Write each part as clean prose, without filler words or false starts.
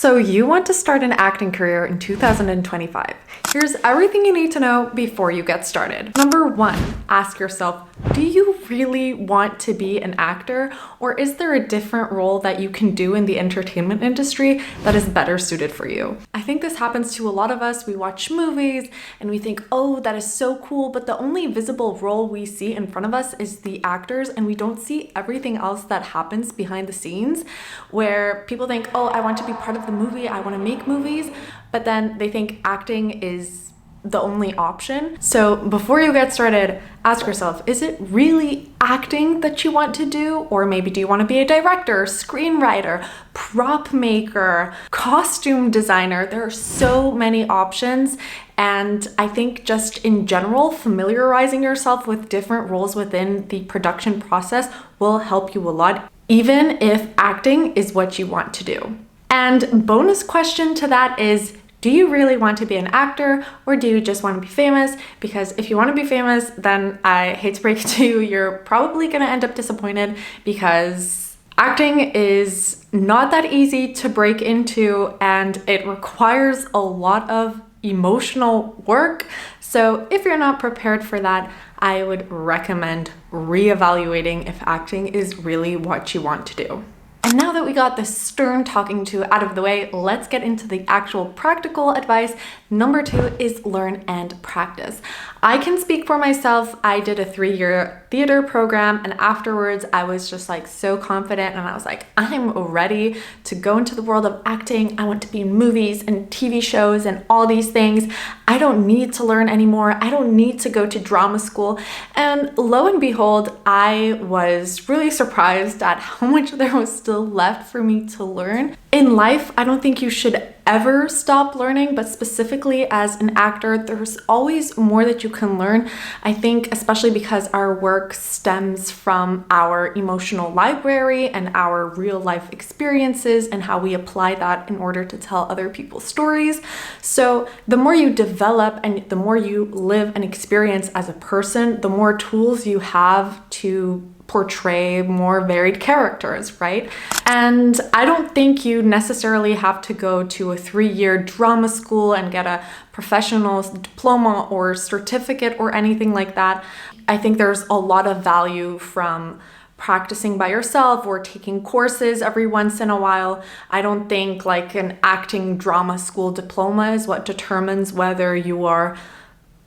So you want to start an acting career in 2025. Here's everything you need to know before you get started. Number one, ask yourself, do you really want to be an actor, or is there a different role that you can do in the entertainment industry that is better suited for you? I think this happens to a lot of us. We watch movies and we think, oh, that is so cool, but the only visible role we see in front of us is the actors, and we don't see everything else that happens behind the scenes, where people think, oh, I want to be part of the movie, I want to make movies, but then they think acting is the only option. So before you get started, ask yourself, is it really acting that you want to do? Or maybe do you want to be a director, screenwriter, prop maker, costume designer? There are so many options. And I think just in general, familiarizing yourself with different roles within the production process will help you a lot, even if acting is what you want to do. And bonus question to that is, do you really want to be an actor, or do you just want to be famous? Because if you want to be famous, then I hate to break it to you, you're probably going to end up disappointed, because acting is not that easy to break into and it requires a lot of emotional work. So if you're not prepared for that, I would recommend reevaluating if acting is really what you want to do. And now that we got the stern talking to out of the way, let's get into the actual practical advice. Number two is learn and practice. I can speak for myself. I did a 3-year theater program, and afterwards I was just like so confident, and I was like, I'm ready to go into the world of acting. I want to be in movies and TV shows and all these things. I don't need to learn anymore. I don't need to go to drama school. And lo and behold, I was really surprised at how much there was still left for me to learn. In life, I don't think you should ever stop learning, but specifically as an actor, there's always more that you can learn. I think especially because our work stems from our emotional library and our real life experiences and how we apply that in order to tell other people's stories. So the more you develop and the more you live and experience as a person, the more tools you have to portray more varied characters, right? And I don't think you necessarily have to go to a 3-year drama school and get a professional diploma or certificate or anything like that. I think there's a lot of value from practicing by yourself or taking courses every once in a while. I don't think like an acting drama school diploma is what determines whether you are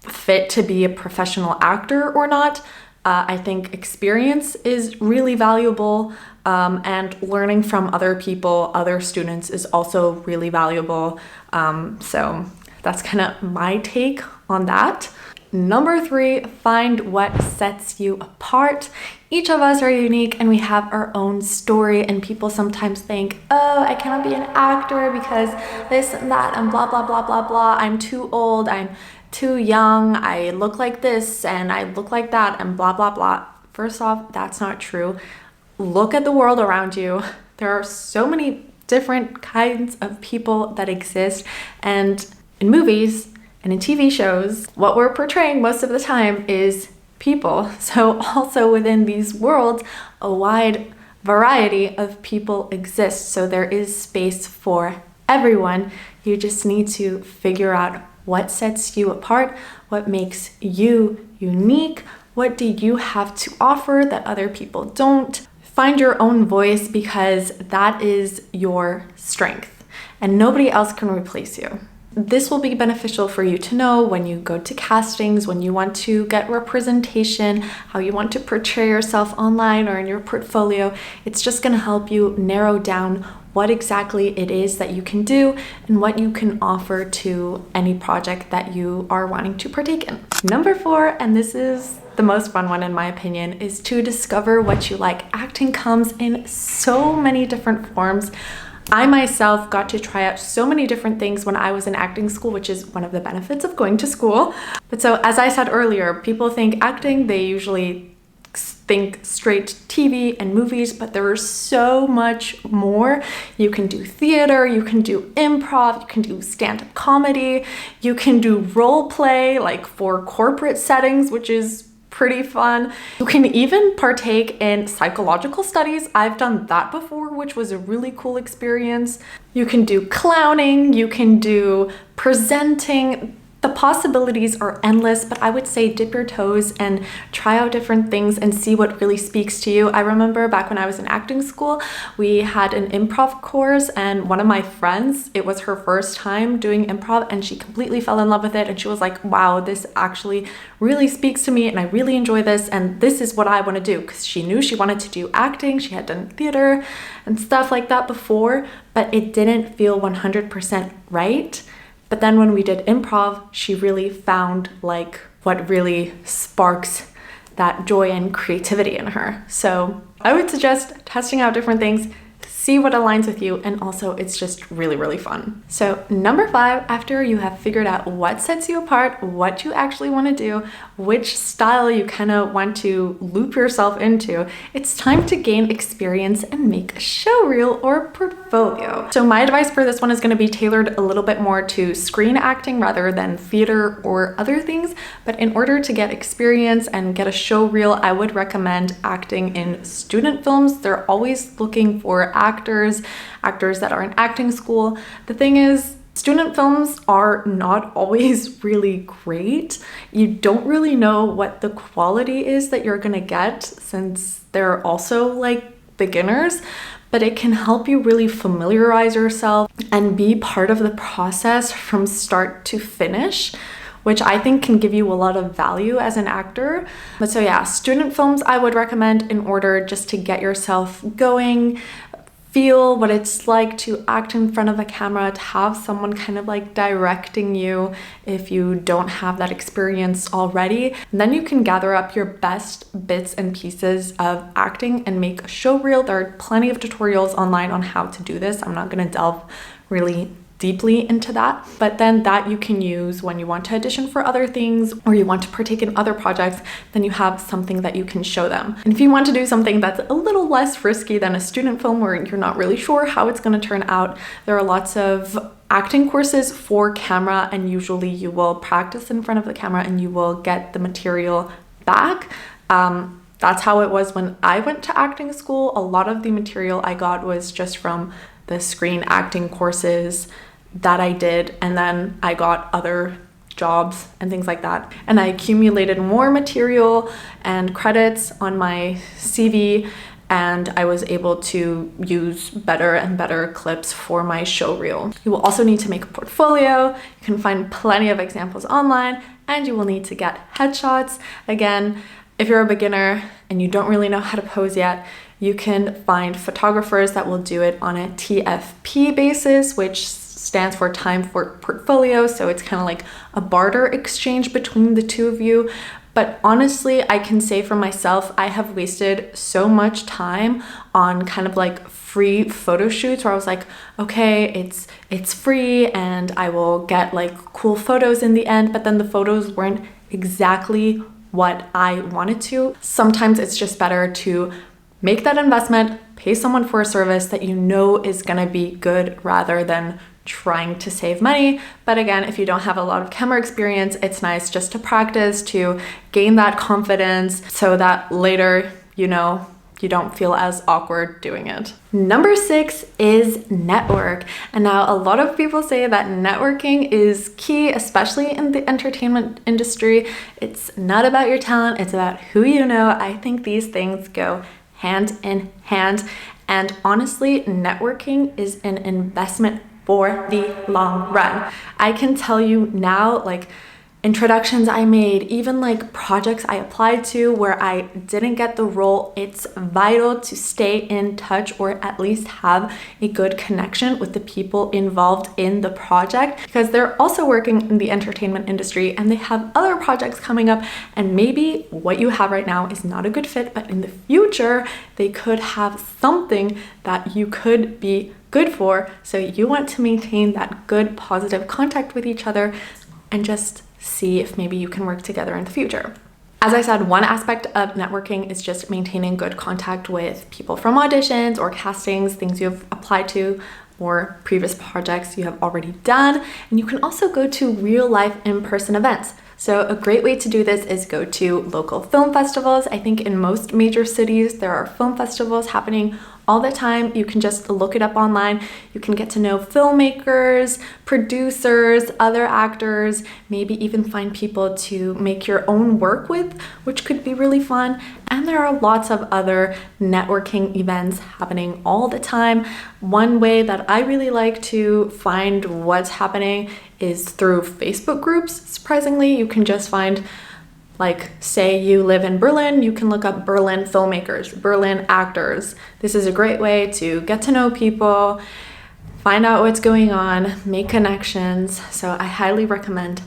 fit to be a professional actor or not. I think experience is really valuable, and learning from other people, other students, is also really valuable. So that's kind of my take on that. Number three, find what sets you apart. Each of us are unique and we have our own story, and people sometimes think, oh, I cannot be an actor because this and that and blah, blah, blah, blah, blah. I'm too old. I'm too young, I look like this and I look like that and blah, blah, blah. First off, that's not true. Look at the world around you. There are so many different kinds of people that exist, and in movies and in TV shows, what we're portraying most of the time is people. So also within these worlds, a wide variety of people exist. So there is space for everyone. You just need to figure out what sets you apart, what makes you unique, what do you have to offer that other people don't. Find your own voice, because that is your strength and nobody else can replace you. This will be beneficial for you to know when you go to castings, when you want to get representation, how you want to portray yourself online or in your portfolio. It's just going to help you narrow down what exactly it is that you can do and what you can offer to any project that you are wanting to partake in. Number four, and this is the most fun one in my opinion, is to discover what you like. Acting comes in so many different forms. I myself got to try out so many different things when I was in acting school, which is one of the benefits of going to school. But so as I said earlier, people think acting, they usually think straight TV and movies, but there is so much more. You can do theater, you can do improv, you can do stand-up comedy, you can do role play like for corporate settings, which is pretty fun. You can even partake in psychological studies. I've done that before, which was a really cool experience. You can do clowning, you can do presenting. The possibilities are endless, but I would say dip your toes and try out different things and see what really speaks to you. I remember back when I was in acting school, we had an improv course, and one of my friends, it was her first time doing improv, and she completely fell in love with it. And she was like, wow, this actually really speaks to me and I really enjoy this, and this is what I want to do, because she knew she wanted to do acting. She had done theater and stuff like that before, but it didn't feel 100% right. But then when we did improv, she really found like what really sparks that joy and creativity in her. So I would suggest testing out different things, see what aligns with you, and also it's just really, really fun. So number 5, after you have figured out what sets you apart, what you actually want to do, which style you kind of want to loop yourself into, it's time to gain experience and make a show reel or portfolio. So my advice for this one is going to be tailored a little bit more to screen acting rather than theater or other things. But in order to get experience and get a show reel, I would recommend acting in student films. They're always looking for actors that are in acting school. The thing is, student films are not always really great. You don't really know what the quality is that you're gonna get, since they're also like beginners, but it can help you really familiarize yourself and be part of the process from start to finish, which I think can give you a lot of value as an actor. But so yeah, student films I would recommend in order just to get yourself going, feel what it's like to act in front of a camera, to have someone kind of like directing you if you don't have that experience already. And then you can gather up your best bits and pieces of acting and make a show reel. There are plenty of tutorials online on how to do this. I'm not going to delve really deeply into that, but then that you can use when you want to audition for other things or you want to partake in other projects. Then you have something that you can show them. And if you want to do something that's a little less risky than a student film where you're not really sure how it's going to turn out, there are lots of acting courses for camera, and usually you will practice in front of the camera and you will get the material back. That's how it was when I went to acting school. A lot of the material I got was just from the screen acting courses that I did, and then I got other jobs and things like that, and I accumulated more material and credits on my CV, and I was able to use better and better clips for my show reel. You will also need to make a portfolio. You can find plenty of examples online, and you will need to get headshots. Again, if you're a beginner and you don't really know how to pose yet, you can find photographers that will do it on a TFP basis, which stands for time for portfolio. So it's kind of like a barter exchange between the two of you. But honestly, I can say for myself, I have wasted so much time on kind of like free photo shoots where I was like, okay, it's free and I will get like cool photos in the end, but then the photos weren't exactly what I wanted to. Sometimes it's just better to make that investment, pay someone for a service that you know is gonna be good rather than trying to save money. But again, if you don't have a lot of camera experience, it's nice just to practice, to gain that confidence so that later, you know, you don't feel as awkward doing it. Number 6 is network. And now a lot of people say that networking is key, especially in the entertainment industry. It's not about your talent, it's about who you know. I think these things go hand in hand. And honestly, networking is an investment for the long run. I can tell you now, like introductions I made, even like projects I applied to where I didn't get the role, it's vital to stay in touch or at least have a good connection with the people involved in the project, because they're also working in the entertainment industry and they have other projects coming up, and maybe what you have right now is not a good fit, but in the future they could have something that you could be good for. So you want to maintain that good positive contact with each other and just see if maybe you can work together in the future. As I said, one aspect of networking is just maintaining good contact with people from auditions or castings, things you have applied to, or previous projects you have already done. And you can also go to real life in-person events. So a great way to do this is go to local film festivals. I think in most major cities there are film festivals happening all the time. You can just look it up online. You can get to know filmmakers, producers, other actors, maybe even find people to make your own work with, which could be really fun. And there are lots of other networking events happening all the time. One way that I really like to find what's happening is through Facebook groups. Surprisingly, you can just find, like, say you live in Berlin, you can look up Berlin filmmakers, Berlin actors. This is a great way to get to know people, find out what's going on, make connections. So I highly recommend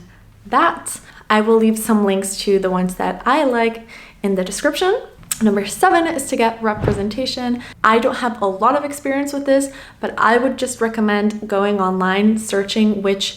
that. I will leave some links to the ones that I like in the description. Number 7 is to get representation. I don't have a lot of experience with this, but I would just recommend going online, searching which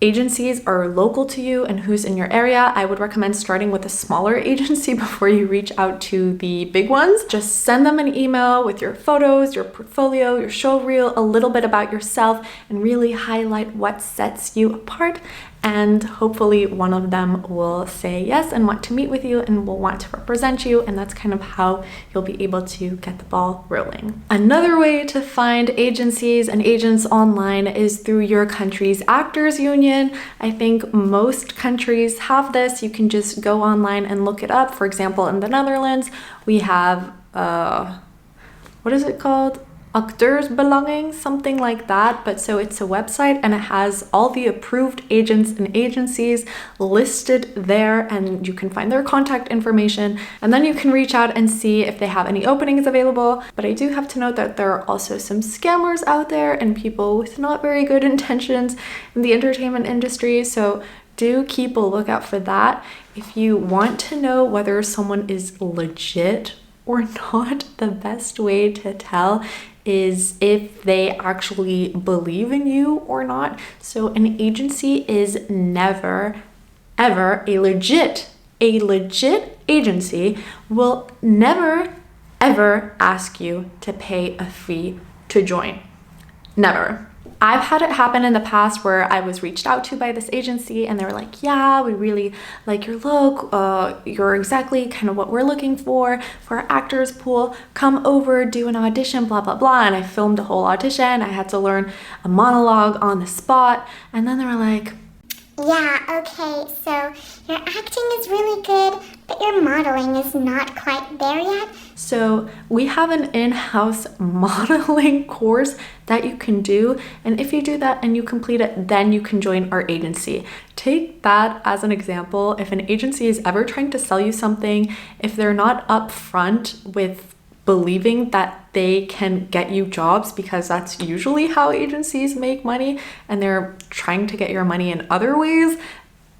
agencies are local to you and who's in your area. I would recommend starting with a smaller agency before you reach out to the big ones. Just send them an email with your photos, your portfolio, your show reel, a little bit about yourself, and really highlight what sets you apart. And hopefully one of them will say yes and want to meet with you and will want to represent you. And that's kind of how you'll be able to get the ball rolling. Another way to find agencies and agents online is through your country's actors union. I think most countries have this. You can just go online and look it up. For example, in the Netherlands, we have, what is it called? Acteurs Belonging, something like that. But so it's a website and it has all the approved agents and agencies listed there, and you can find their contact information, and then you can reach out and see if they have any openings available. But I do have to note that there are also some scammers out there and people with not very good intentions in the entertainment industry, so do keep a lookout for that. If you want to know whether someone is legit or not, the best way to tell is if they actually believe in you or not. So an agency is never, ever a legit agency will never, ever ask you to pay a fee to join. Never. I've had it happen in the past where I was reached out to by this agency and they were like, yeah, we really like your look. You're exactly kind of what we're looking for our actors pool. Come over, do an audition, blah, blah, blah. And I filmed a whole audition. I had to learn a monologue on the spot. And then they were like, yeah, okay, so your acting is really good, but your modeling is not quite there yet. So we have an in-house modeling course that you can do. And if you do that and you complete it, then you can join our agency. Take that as an example. If an agency is ever trying to sell you something, if they're not upfront with believing that they can get you jobs, because that's usually how agencies make money, and they're trying to get your money in other ways,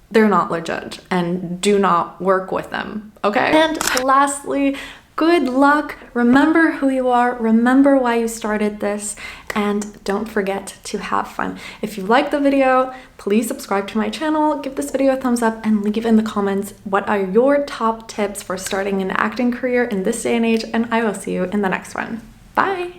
they're not legit, and do not work with them, okay? And lastly, good luck. Remember who you are, remember why you started this, and don't forget to have fun. If you like the video, please subscribe to my channel, give this video a thumbs up, and leave in the comments what are your top tips for starting an acting career in this day and age, and I will see you in the next one. Bye!